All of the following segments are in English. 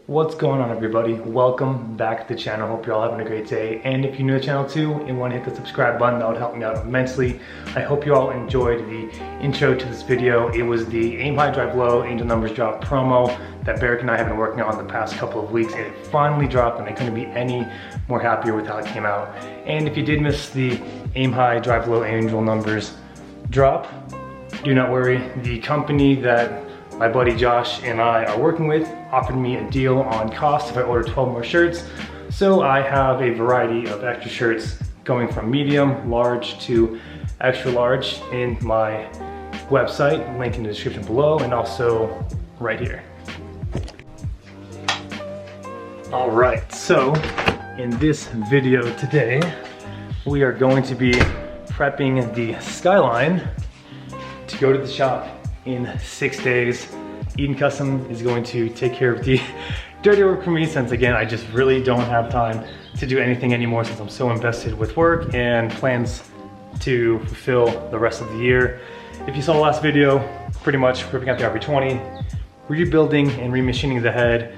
What's going on, everybody? Welcome back to the channel. Hope you're all having a great day. And if you're new to the channel too and want to hit the subscribe button, that would help me out immensely. I hope you all enjoyed the intro to this video. It was the Aim High Drive Low Angel Numbers Drop promo that Barrick and I have been working on the past couple of weeks. It finally dropped and I couldn't be any more happier with how it came out. And if you did miss the Aim High Drive Low Angel Numbers drop, do not worry. The company that my buddy Josh and I are working with offered me a deal on cost if I order 12 more shirts. So I have a variety of extra shirts going from medium, large to extra large in my website, link in the description below and also right here. All right, so in this video today, we are going to be prepping the Skyline to go to the shop in 6 days. Eden Custom is going to take care of the dirty work for me, since again, I just really don't have time to do anything anymore since I'm so invested with work and plans to fulfill the rest of the year. If you saw the last video, pretty much ripping out the RB20, rebuilding and remachining the head,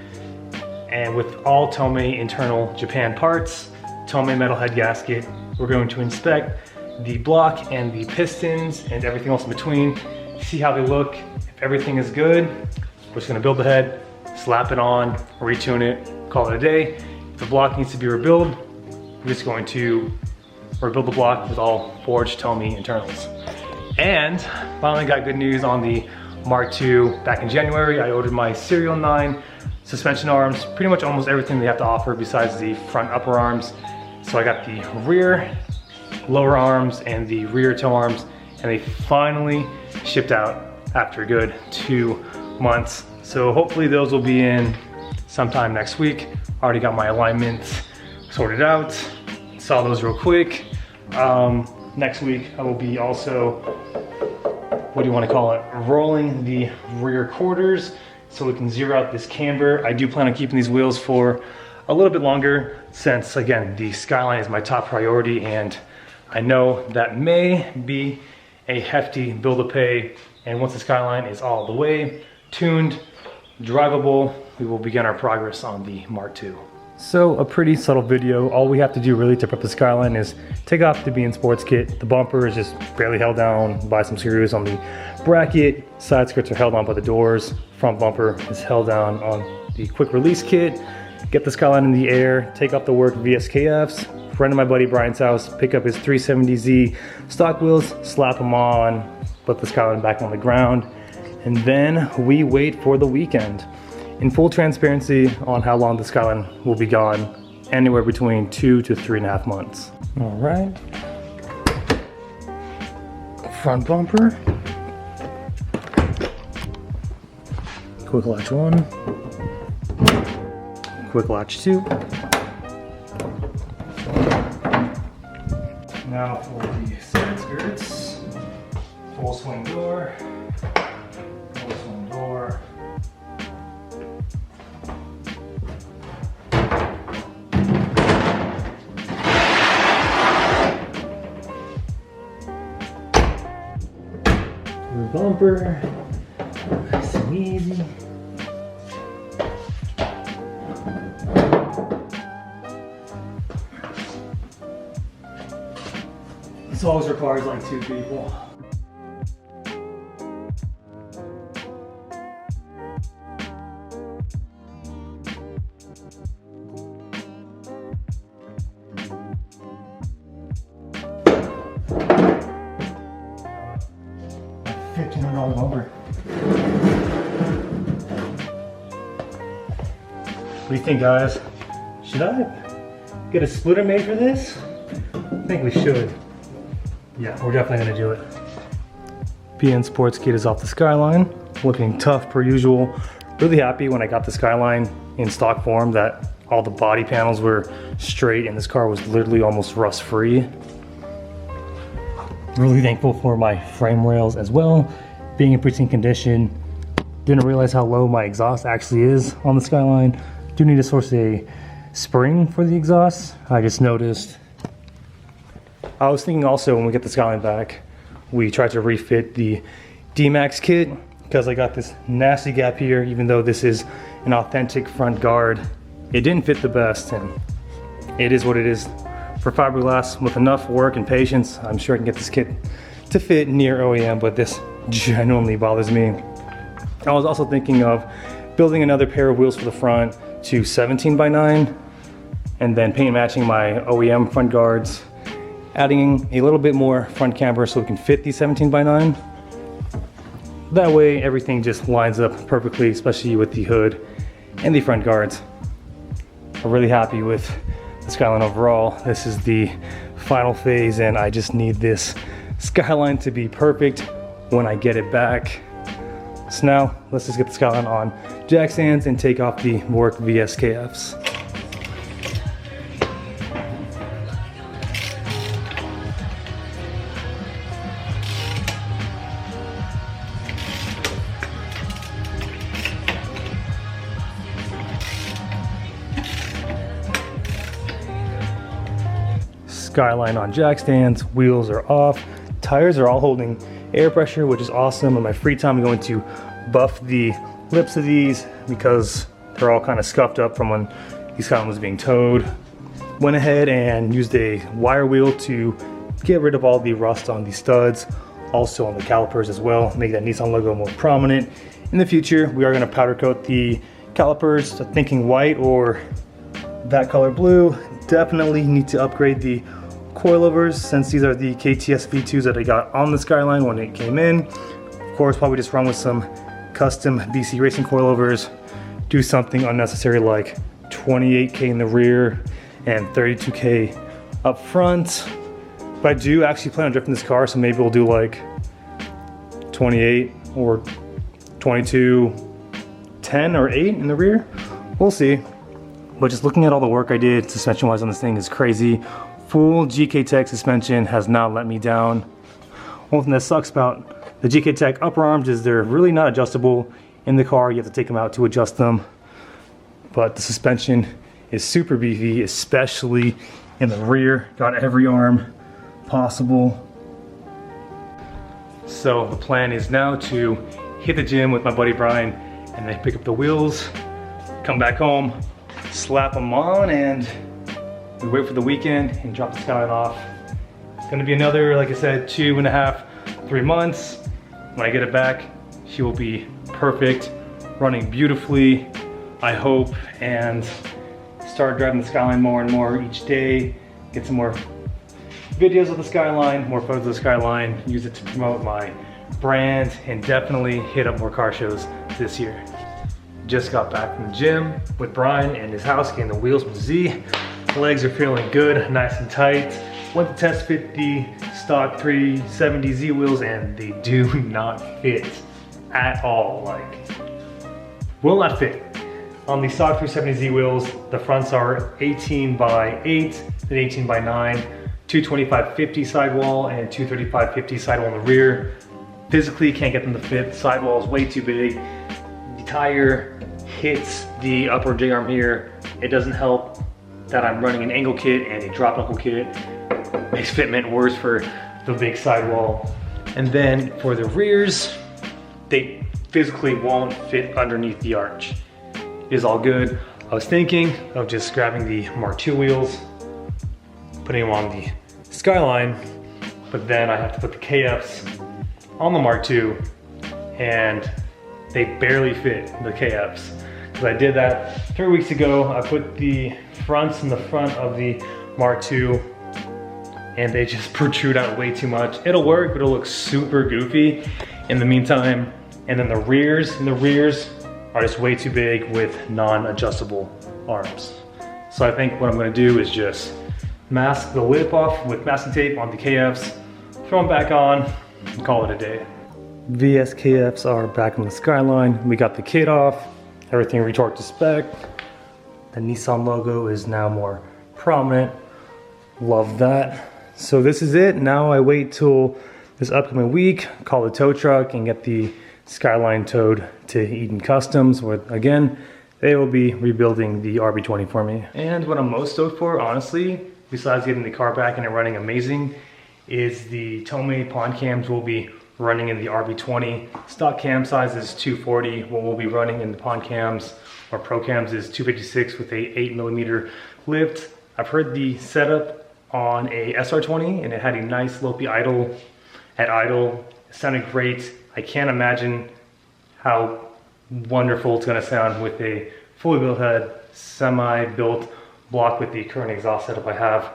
and with all Tomei internal Japan parts, Tomei metal head gasket, we're going to inspect the block and the pistons and everything else in between, see how they look. If everything is good, we're just gonna build the head, slap it on, retune it, call it a day. If the block needs to be rebuilt, we're just going to rebuild the block with all forged Tomei internals. And finally got good news on the Mark II. Back in January, I ordered my Serial 9 suspension arms, pretty much almost everything they have to offer besides the front upper arms. So I got the rear lower arms and the rear toe arms, and they finally shipped out after a good 2 months. So hopefully those will be in sometime next week. Already got my alignments sorted out. Saw those real quick. Next week I will be also, what do you want to call it, rolling the rear quarters so we can zero out this camber. I do plan on keeping these wheels for a little bit longer since, again, the Skyline is my top priority, and I know that may be a hefty bill to pay. And once the Skyline is all the way tuned, drivable, we will begin our progress on the Mark II. So a pretty subtle video. All we have to do really to prep the Skyline is take off the BN Sports kit. The bumper is just barely held down by some screws on the bracket. Side skirts are held on by the doors. Front bumper is held down on the quick release kit. Get the Skyline in the air, take off the work VSKFs, run to my buddy Brian's house, pick up his 370Z stock wheels, slap them on, put the Skyline back on the ground, and then we wait for the weekend. In full transparency on how long the Skyline will be gone, anywhere between 2 to 3.5 months. All right. Front bumper. Quick latch 1. Quick latch 2. Now for the side skirts. Full swing door. Full swing door. Rear bumper. Nice and easy. This always requires like 2 people. $1,500 bumper. What do you think, guys? Should I get a splitter made for this? I think we should. Yeah, we're definitely gonna do it. BN Sports kit is off the Skyline, looking tough per usual. Really happy when I got the Skyline in stock form that all the body panels were straight and this car was literally almost rust free. Really thankful for my frame rails as well, being in pristine condition. Didn't realize how low my exhaust actually is on the Skyline. Do need to source a spring for the exhaust. I just noticed. I was thinking also when we get the Skyline back, we tried to refit the D-Max kit because I got this nasty gap here. Even though this is an authentic front guard, it didn't fit the best, and it is what it is. For fiberglass, with enough work and patience, I'm sure I can get this kit to fit near OEM, but this genuinely bothers me. I was also thinking of building another pair of wheels for the front to 17x9, and then paint matching my OEM front guards, adding a little bit more front camber so we can fit these 17x9. That way everything just lines up perfectly, especially with the hood and the front guards. I'm really happy with the Skyline overall. This is the final phase, and I just need this Skyline to be perfect when I get it back. So now let's just get the Skyline on jack stands and take off the Warwick VSKFs. Skyline on jack stands, wheels are off, tires are all holding air pressure, which is awesome. In my free time, I'm going to buff the lips of these because they're all kind of scuffed up from when the Skyline was being towed. Went ahead and used a wire wheel to get rid of all the rust on the studs, also on the calipers as well, make that Nissan logo more prominent. In the future, we are going to powder coat the calipers, so thinking white or that color blue. Definitely need to upgrade the coilovers, since these are the KTS V2s that I got on the Skyline when it came in. Of course, probably just run with some custom BC Racing coilovers, do something unnecessary like 28K in the rear and 32K up front. But I do actually plan on drifting this car, so maybe we'll do like 28 or 22, 10 or 8 in the rear. We'll see. But just looking at all the work I did suspension wise on this thing is crazy. Full GK Tech suspension has not let me down. One thing that sucks about the GK Tech upper arms is they're really not adjustable in the car. You have to take them out to adjust them. But the suspension is super beefy, especially in the rear. Got every arm possible. So the plan is now to hit the gym with my buddy Brian and then pick up the wheels, come back home, slap them on, and we wait for the weekend and drop the Skyline off. It's gonna be another, like I said, 2.5, 3 months. When I get it back, she will be perfect, running beautifully, I hope, and start driving the Skyline more and more each day, get some more videos of the Skyline, more photos of the Skyline, use it to promote my brand, and definitely hit up more car shows this year. Just got back from the gym with Brian and his house, getting the wheels with Z. The legs are feeling good, nice and tight. Went to test fit the stock 370Z wheels, and they do not fit at all. Like, will not fit. On the stock 370Z wheels, the fronts are 18x8, then 18x9, 225/50 sidewall and 235/50 sidewall in the rear. Physically can't get them to fit. The sidewall is way too big. The tire hits the upper J arm here. It doesn't help that I'm running an angle kit and a drop knuckle kit. Makes fitment worse for the big sidewall. And then for the rears, they physically won't fit underneath the arch. It is all good. I was thinking of just grabbing the Mark II wheels, putting them on the Skyline, but then I have to put the KFs on the Mark II, and they barely fit the KFs. Because I did that 3 weeks ago. I put the fronts in the front of the Mark II, and they just protrude out way too much. It'll work, but it'll look super goofy in the meantime. And then the rears are just way too big with non-adjustable arms. So I think what I'm gonna do is just mask the lip off with masking tape on the KFs, throw them back on, and call it a day. VSKFs are back on the Skyline. We got the kit off, everything retorqued to spec. The Nissan logo is now more prominent. Love that. So this is it. Now I wait till this upcoming week, call the tow truck and get the Skyline towed to Eden Customs, where again, they will be rebuilding the RB20 for me. And what I'm most stoked for, honestly, besides getting the car back and it running amazing, is the Tomei pond cams will be running in the RB20. Stock cam size is 240. What we'll be running in the pond cams or pro cams is 256 with a 8mm lift. I've heard the setup on a SR20 and it had a nice Lopi idle at idle. It sounded great. I can't imagine how wonderful it's gonna sound with a fully built head, semi-built block with the current exhaust setup I have.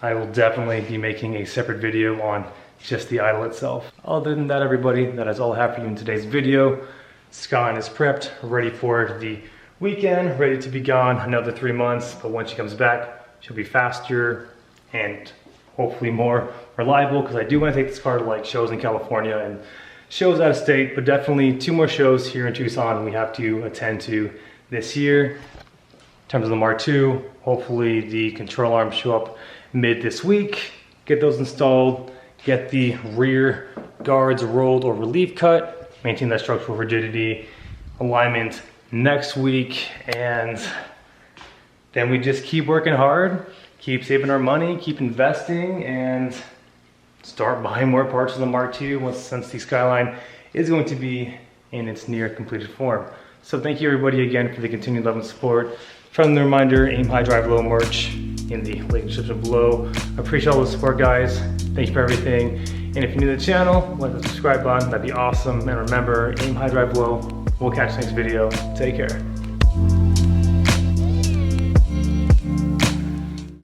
I will definitely be making a separate video on just the idle itself. Other than that, everybody, that is all I have for you in today's video. Skyline is prepped, ready for the weekend, ready to be gone another 3 months, but when she comes back, she'll be faster and hopefully more reliable, because I do want to take this car to like shows in California and shows out of state, but definitely 2 more shows here in Tucson we have to attend to this year. In terms of the Mark II, hopefully the control arms show up mid this week, get those installed, get the rear guards rolled or relief cut, maintain that structural rigidity, alignment next week, and then we just keep working hard, keep saving our money, keep investing, and start buying more parts of the Mark II since the Skyline is going to be in its near completed form. So thank you everybody again for the continued love and support. Friendly reminder, Aim High Drive Low merch in the link description below. I appreciate all the support, guys. Thank you for everything. And if you're new to the channel, hit the subscribe button, that'd be awesome. And remember, Aim High Drive Low. We'll catch you next video. Take care.